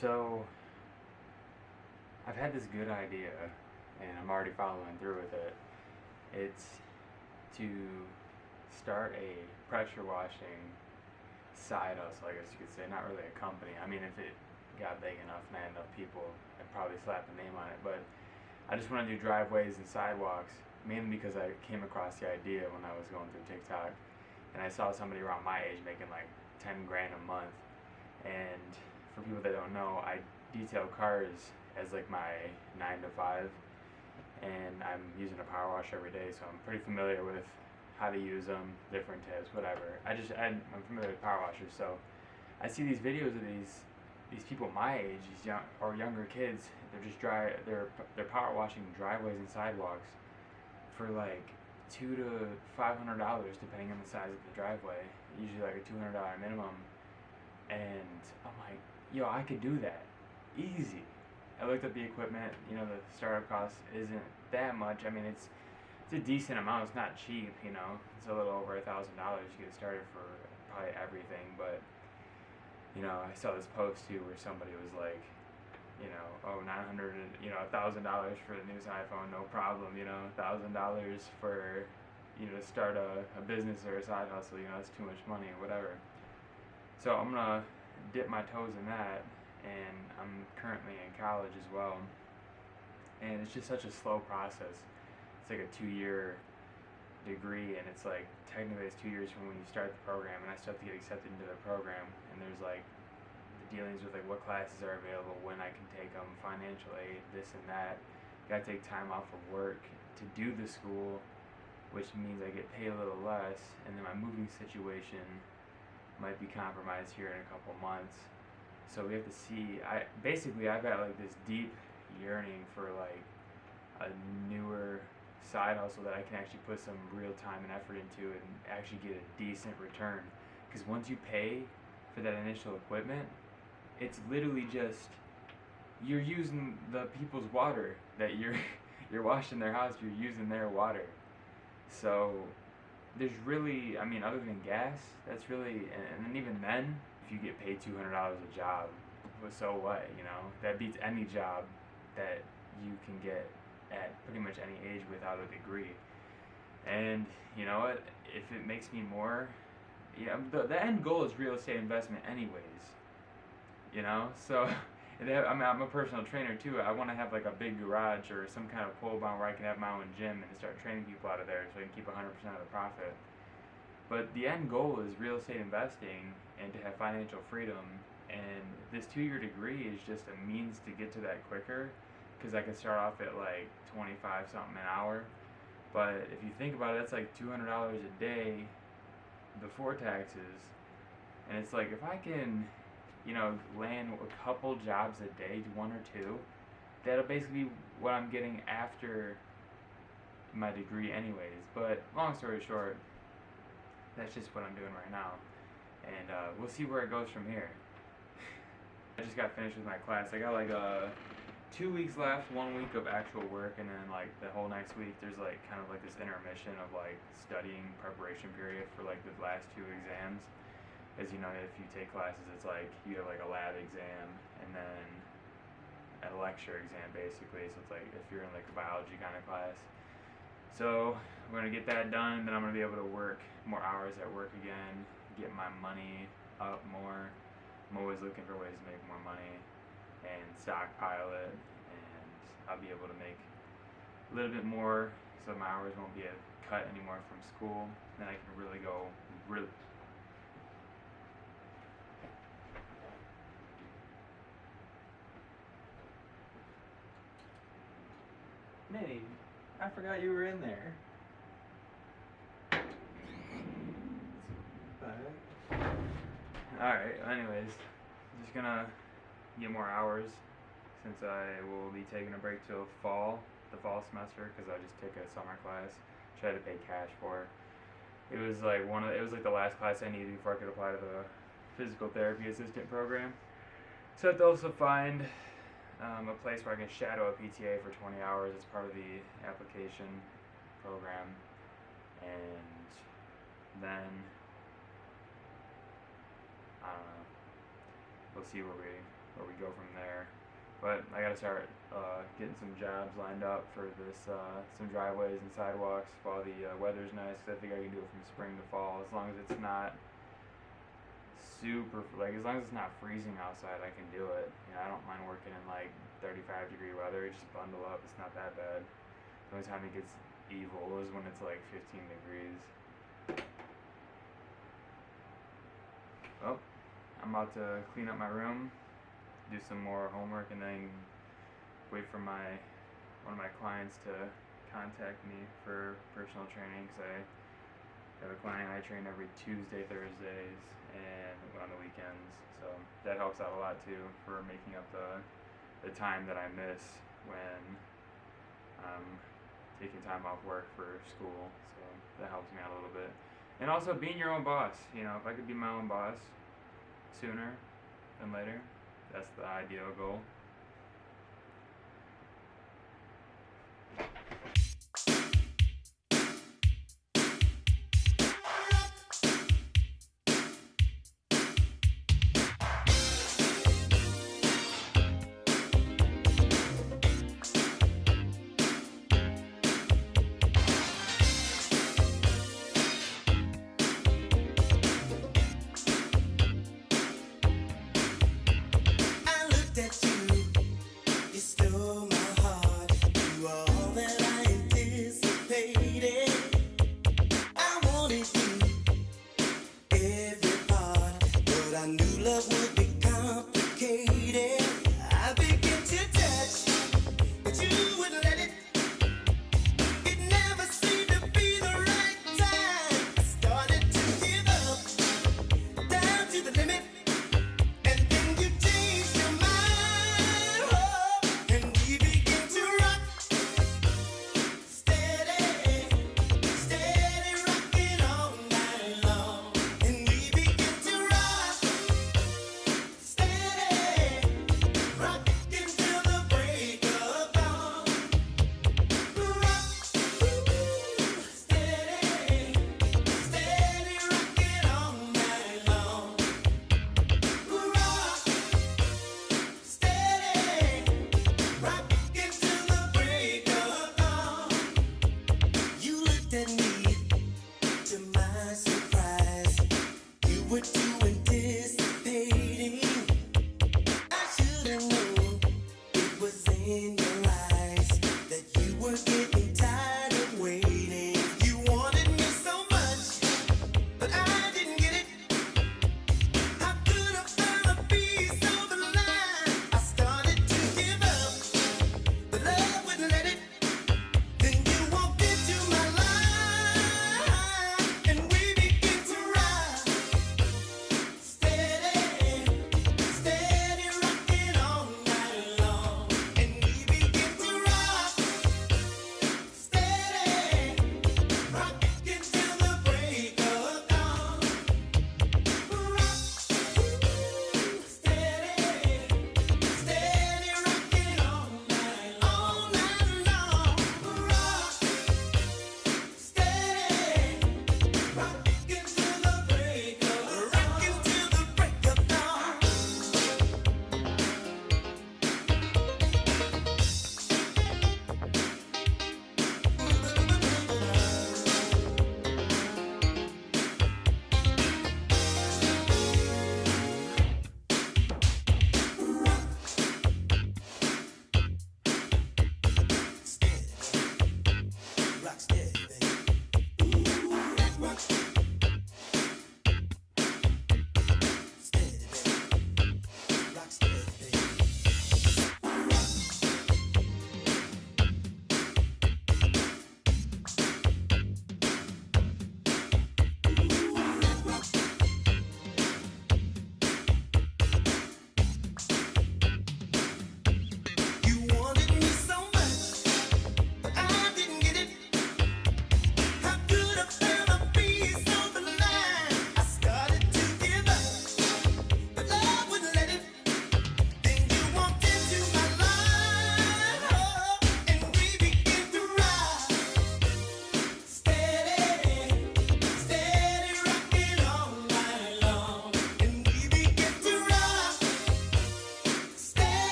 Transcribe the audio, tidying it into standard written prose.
So, I've had this good idea, and I'm already following through with it. It's to start a pressure washing side hustle, I guess you could say. Not really a company. I mean, if it got big enough and I had enough people, I'd probably slap a name on it. But I just want to do driveways and sidewalks, mainly because I came across the idea when I was going through TikTok, and I saw somebody around my age making like 10 grand a month. And for people that don't know, I detail cars as like my 9 to 5, and I'm using a power wash every day, so I'm pretty familiar with how to use them, different tips, whatever. I'm familiar with power washers, so I see these videos of these people my age, these young or younger kids. They're power washing driveways and sidewalks for like $200 to $500 depending on the size of the driveway. Usually like a $200 minimum, and I'm like, yo, I could do that easy. I looked up the equipment. The startup cost isn't that much. I mean, it's a decent amount. It's not cheap. It's a little over $1,000 to get started for probably everything. But I saw this post too where somebody was like, oh, 900, $1,000 for the newest iPhone, no problem. $1,000 for to start a business or a side hustle. That's too much money or whatever. So I'm gonna dip my toes in that, and I'm currently in college as well. And it's just such a slow process. It's like a 2-year degree, and it's like technically it's 2 years from when you start the program, and I still have to get accepted into the program. And there's like the dealings with like what classes are available, when I can take them, financial aid, this and that. Got to take time off of work to do the school, which means I get paid a little less, and then my moving situation might be compromised here in a couple months. So we have to see. I've got like this deep yearning for like a newer side hustle that I can actually put some real time and effort into and actually get a decent return. Because once you pay for that initial equipment, it's literally just you're using the people's water that you're washing their house. You're using their water. So there's really, I mean, other than gas, that's really, and then even then, if you get paid $200 a job, well, so what? That beats any job that you can get at pretty much any age without a degree. And you know what? If it makes me more, the end goal is real estate investment, anyways. So. I'm a personal trainer too. I want to have like a big garage or some kind of pole barn where I can have my own gym and start training people out of there so I can keep 100% of the profit. But the end goal is real estate investing and to have financial freedom. And this 2-year degree is just a means to get to that quicker, because I can start off at like 25 something an hour. But if you think about it, that's like $200 a day before taxes. And it's like, if I can land a couple jobs a day, 1 or 2, that'll basically be what I'm getting after my degree anyways. But long story short, that's just what I'm doing right now. And we'll see where it goes from here. I just got finished with my class. I got like 2 weeks left, 1 week of actual work, and then like the whole next week there's like kind of like this intermission of like studying preparation period for like the last 2 exams. As you know, if you take classes, it's like you have like a lab exam and then a lecture exam basically. So it's like if you're in like a biology kind of class. So we're gonna get that done, then I'm gonna be able to work more hours at work again, get my money up more. I'm always looking for ways to make more money and stockpile it, and I'll be able to make a little bit more, so my hours won't be cut anymore from school. Then I can really go really. Minnie, I forgot you were in there. Alright, anyways, just gonna get more hours since I will be taking a break till the fall semester, because I just took a summer class, which I had to pay cash for. It was like the last class I needed before I could apply to the physical therapy assistant program. So I have to also find a place where I can shadow a PTA for 20 hours as part of the application program, and then I don't know. We'll see where where we go from there. But I gotta start getting some jobs lined up for this, some driveways and sidewalks while the weather's nice. 'Cause I think I can do it from spring to fall as long as it's not super, like as long as it's not freezing outside, I can do it. You know, I don't mind working in like 35-degree weather. Just bundle up. It's not that bad. The only time it gets evil is when it's like 15 degrees. Well, I'm about to clean up my room, do some more homework, and then wait for one of my clients to contact me for personal training. Cause I have a client I train every Tuesday, Thursdays, and on the weekends. So that helps out a lot too for making up the time that I miss when I'm taking time off work for school. So that helps me out a little bit. And also being your own boss. You know, if I could be my own boss sooner than later, that's the ideal goal. To my surprise, you were doing